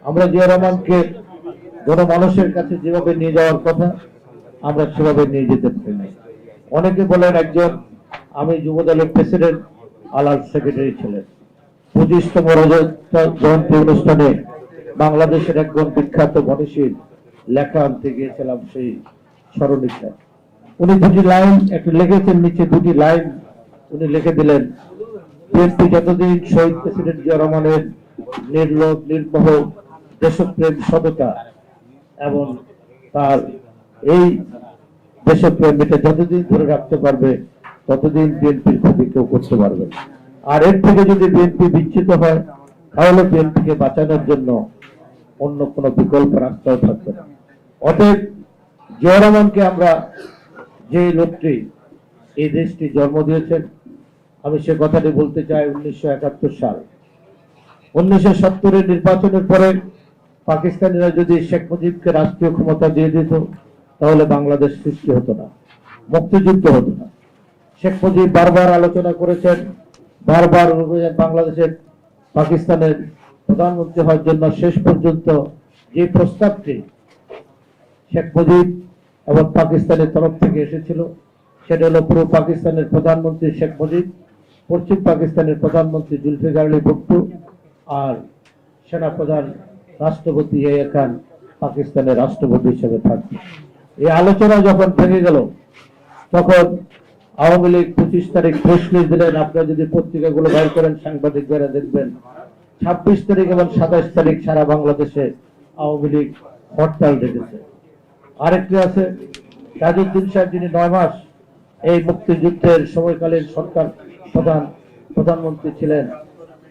আমরা জিয়া রহমানকে জনমানুষের কাছে যেভাবে নিয়ে যাওয়ার কথা আমরা সেভাবে নিয়ে যেতে পারি না। অনেকে বলেন একজন আমি যুবদলের প্রেসিডেন্ট আলাল সেক্রেটারি ছিলেন। 25তম রজত জয়ন্তী অনুষ্ঠানে বাংলাদেশের একজন বিখ্যাত মনীষীর লেখা আনতে গিয়েছিলাম সেই স্মরণিকা। উনি দুটি লাইন একটু লিখেছেন, নিচে দুটি লাইন উনি লিখে দিলেন, বিএনপি যতদিন শহীদ প্রেসিডেন্ট জিয়া রহমানের নির্লোভ নির্মোহ দেশপ্রেম সততা এবং তার এই দেশপ্রেম এটা যতদিন ধরে রাখতে পারবে ততদিন বিএনপির ক্ষতি কেউ করতে পারবে। আর এর থেকে যদি বিএনপি বিচ্ছিন্ন হয় তাহলে বিএনপিকে বাঁচানোর জন্য অন্য কোনো বিকল্প রাস্তাও থাকবে না। অতএব জিয়া রহমানকে আমরা যে লোকটি এই দেশটি জন্ম দিয়েছেন, আমি সে কথাটি বলতে চাই। 1971 সাল 1970-এর নির্বাচনের পরে পাকিস্তানিরা যদি শেখ মুজিবকে রাষ্ট্রীয় ক্ষমতা দিয়ে দিত তাহলে বাংলাদেশ সৃষ্টি হতো না, মুক্তিযুদ্ধ হতো না। শেখ মুজিব বারবার আলোচনা করেছেন, বারবার বাংলাদেশের পাকিস্তানের প্রধানমন্ত্রী হওয়ার জন্য শেষ পর্যন্ত যে প্রস্তাবটি শেখ মুজিব এবং পাকিস্তানের তরফ থেকে এসেছিল সেটা হলো পুরো পাকিস্তানের প্রধানমন্ত্রী শেখ মুজিব, পশ্চিম পাকিস্তানের প্রধানমন্ত্রী জুলফিকার আলী ভুট্টো আর সেনাপ্রধান রাষ্ট্রপতি ইয়াহিয়া খান পাকিস্তানের রাষ্ট্রপতি হিসেবে থাকবে। এই আলোচনা যখন ভেঙে গেল তখন আওয়ামী লীগ 25 তারিখ প্রেস রিলিজ দিলেন। আপনারা যদি পত্রিকাগুলো বাইর করেন সাংবাদিক যারা দেখবেন 26 তারিখ এবং 27 তারিখ সারা বাংলাদেশে আওয়ামী লীগ হরতাল ডেকেছে। আরেকটি আছে তাজউদ্দিন সাহেব, যিনি 9 মাস এই মুক্তিযুদ্ধের সময়কালীন সরকার প্রধানমন্ত্রী ছিলেন,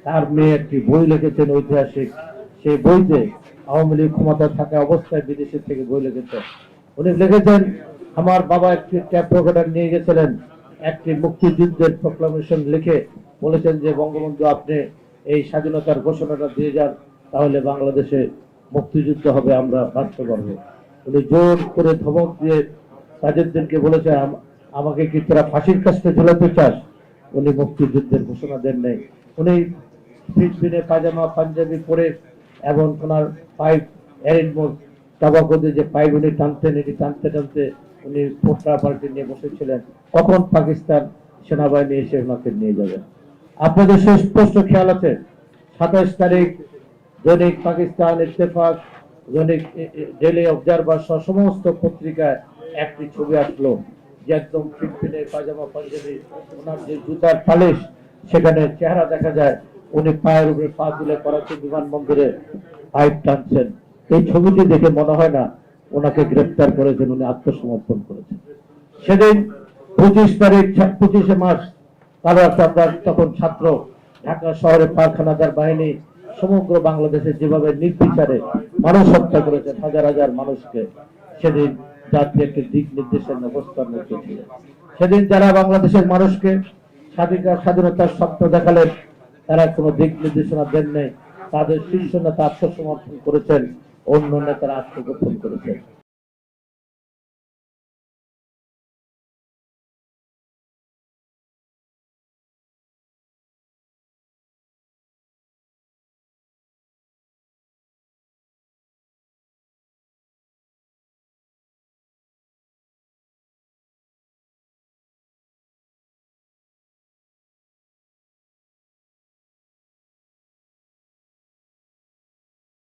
তার মেয়ে একটি বই লিখেছেন ঐতিহাসিক। সেই বইতে আওয়ামী লীগ ক্ষমতা থাকা অবস্থায় বিদেশের থেকে বই লিখেছেন। উনি লিখেছেন আমার বাবা একটি ট্যাপ রেকর্ডার নিয়ে গেছিলেন, একটি মুক্তিযুদ্ধের প্রক্লামেশন লিখে বলেছেন যে বঙ্গবন্ধু আপনি এই স্বাধীনতার ঘোষণাটা দিয়ে যান, তাহলে বাংলাদেশে মুক্তিযুদ্ধ হবে, আমরা বাঁচতে পারবো। উনি জোর করে ধমক দিয়ে তাজউদ্দিনকে বলেছে আমাকে কি তোরা ফাঁসির কাছে ঝুলাতে চাস। উনি মুক্তিযুদ্ধের ঘোষণা দেন নাই। উনি ফিটবিনে পাজামা পাঞ্জাবি পরে এবং ওনার পাইপ এরিনমোর তাবাকতে যে পাইপ উনি টানতেন, এটি টানতে টানতে উনি পোট্টা পাল্টে নিয়ে বসেছিলেন কখন পাকিস্তান সেনাবাহিনী এসে ওনাকে নিয়ে যাবেন। আপনাদের সুস্পষ্ট খেয়াল আছে 27 তারিখ দৈনিক পাকিস্তান, ইত্তেফাক, দৈনিক ডেইলি অবজারভার সহ সমস্ত পত্রিকায় একটি ছবি আসলো যে একদম ফিটফিটে পায়জামা পাঞ্জাবি, ওনার যে জুতার পালিশ সেখানে চেহারা দেখা যায়, উনি পায়ের উপরে পা তুলে করাচি বিমানবন্দরে পাইপ টানছেন। এই ছবিটি দেখে মনে হয় না ওনাকে গ্রেফতার করেছেন, উনি আত্মসমর্পণ করেছেন। সেদিন 25 তারিখ 25শে মার্চ কালার তখন ছাত্র ঢাকা শহরে কারখানাদার বাহিনী সমগ্র বাংলাদেশে যেভাবে নির্বিচারে মানুষ হত্যা করেছেন, হাজার হাজার মানুষকে, সেদিন জাতি একটি দিক নির্দেশের অবস্থার মধ্যে ছিল। সেদিন যারা বাংলাদেশের মানুষকে স্বাধীনতার স্বপ্ন দেখালেন তারা কোনো দিক নির্দেশনা দেন নাই। তাদের শীর্ষ নেতা আত্মসমর্পণ করেছেন, অন্য নেতারা আত্মগোপন করেছেন।